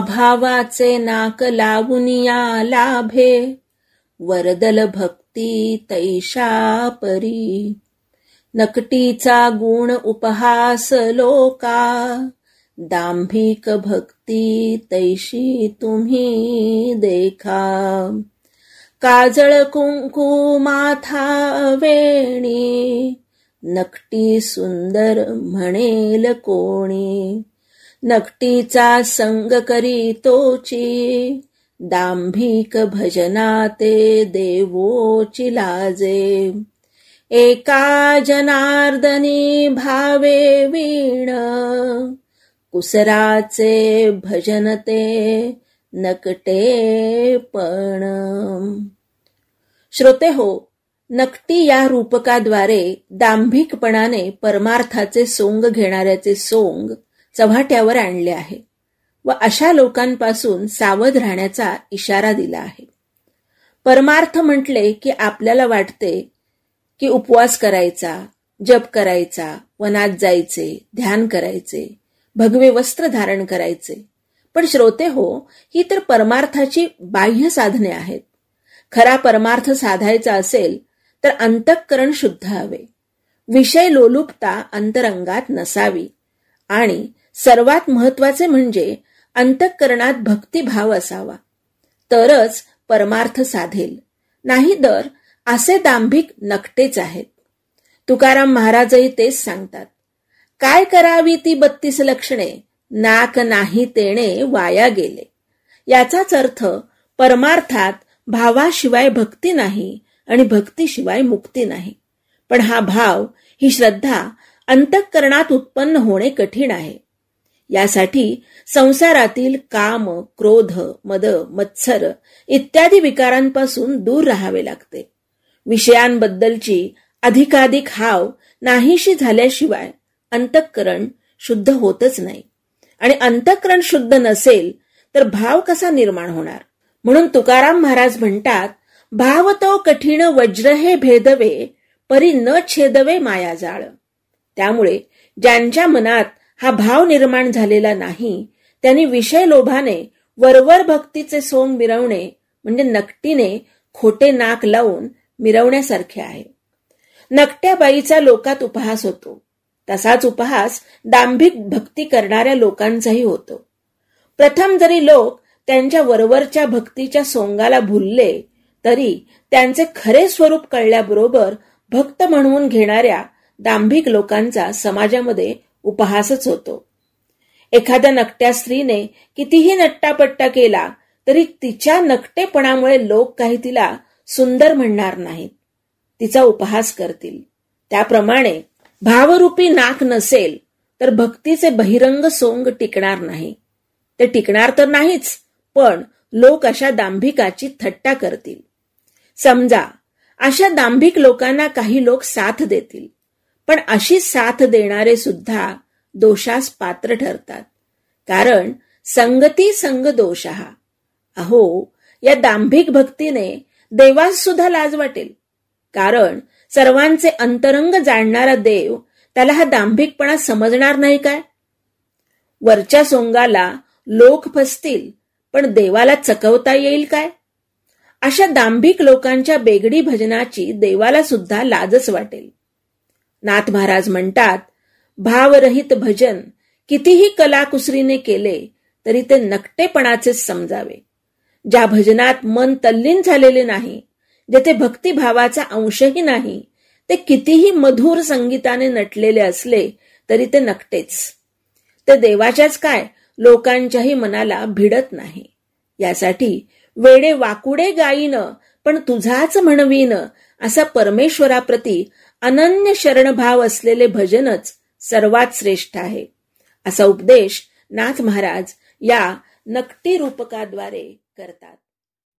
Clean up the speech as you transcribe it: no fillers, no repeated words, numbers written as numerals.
अभावाचे नाक लावुनिया लाभे, वरदल भक्ती तैषा परी. नकटीचा गुण उपहास लोका, दांभिक भक्ती तैशी तुम्ही देखा. काजळ कुंकू माथा वेणी, नकटी सुंदर म्हणेल कोणी. नकटीचा संग करी तोची, दांभिक भजनाते देवोची लाजे. एका जनार्दनी भावे वीण, कुसराचे भजनते नकटे पण. श्रोते हो, नकटी या रूपकाद्वारे दांभिकपणाने परमार्थाचे सोंग घेणाऱ्याचे सोंग चव्हाट्यावर आणले आहे व अशा लोकांपासून सावध राहण्याचा इशारा दिला आहे. परमार्थ म्हटले की आपल्याला वाटते की उपवास करायचा, जप करायचा, वनात जायचे, ध्यान करायचे, भगवे वस्त्र धारण करायचे. पण श्रोते हो, ही तर परमार्थाची बाह्य साधने आहेत. खरा परमार्थ साधायचा असेल तर अंतःकरण शुद्ध हवे, विषय लोलुपता अंतरंगात नसावी आणि सर्वात महत्वाचे म्हणजे अंतःकरणात भक्तिभाव असावा. तरच परमार्थ साधेल, नाही तर असे दांभिक नकटेच आहेत. तुकाराम महाराजही तेच सांगतात. काय करावी ती 32 लक्षणे, नाक नाही तेणे वाया गेले. याचाच अर्थ परमार्थात भावाशिवाय भक्ती नाही आणि भक्तीशिवाय मुक्ती नाही. पण हा भाव, ही श्रद्धा अंतःकरणात उत्पन्न होणे कठीण आहे. यासाठी संसारातील काम, क्रोध, मद, मत्सर इत्यादी विकारांपासून दूर राहावे लागते. विषयांबद्दलची अधिकाधिक हाव नाहीशी झाल्याशिवाय अंतःकरण शुद्ध होतच नाही. आणि अंतःकरण शुद्ध नसेल तर भाव कसा निर्माण होणार? म्हणून तुकाराम महाराज म्हणतात, भाव तो कठीण वज्र हे भेदवे, परी न छेदवे मायाजाळ. त्यामुळे ज्यांच्या मनात हा भाव निर्माण झालेला नाही, त्यांनी विषय लोभाने वरवर भक्तीचे सोंग मिरवणे म्हणजे नकटीने खोटे नाक लावून मिरवण्यासारखे आहे. नकट्या बाईचा लोकात उपहास होतो, तसाच उपहास दांभिक भक्ती करणाऱ्या लोकांचाही होतो. प्रथम जरी लोक त्यांच्या वरवरच्या भक्तीच्या सोंगाला भुलले तरी त्यांचे खरे स्वरूप कळल्याबरोबर भक्त म्हणून घेणाऱ्या दांभिक लोकांचा समाजामध्ये उपहासच होतो. एखाद्या नकट्या स्त्रीने कितीही नट्टापट्टा केला तरी तिच्या नकटेपणामुळे लोक काही तिला सुंदर म्हणणार नाहीत, तिचा उपहास करतील. त्याप्रमाणे भावरूपी नाक नसेल तर भक्तीचे बहिरंग सोंग टिकणार नाही. ते टिकणार तर नाहीच, पण लोक अशा दांभिकाची थट्टा करतील. समजा अशा दांभिक लोकांना काही लोक साथ देतील, पण अशी साथ देणारे सुद्धा दोषास पात्र ठरतात. कारण संगती संग दोषः. अहो, या दांभिक भक्तीने देवास सुद्धा लाज वाटेल. कारण सर्वांचे अंतरंग जाणणारा देव त्याला हा दांभिकपणा समजणार नाही काय? वरच्या सोंगाला लोक फसतील, पण देवाला चकवता येईल काय? अशा दांभिक लोकांच्या बेगडी भजनाची देवाला सुद्धा लाजच वाटेल. नाथ महाराज म्हणतात, भावरहित भजन कितीही कलाकुसरीने केले तरी ते नकटेपणाचेच समजावे. ज्या भजनात मन तल्लीन झालेले नाही, जेथे भक्तिभावाचा अंशही नाही, ते कितीही मधुर संगीताने नटलेले असले तरी ते नकटेच. ते देवाच्याच काय, लोकांच्याही मनाला भिडत नाही. यासाठी वेडे वाकुडे गाईन पण तुझाच म्हणवीन असा परमेश्वराप्रती अनन्य शरणभाव असलेले भजनच सर्वात श्रेष्ठ आहे. असा उपदेश नाथ महाराज या नकटी रूपकाद्वारे करतात.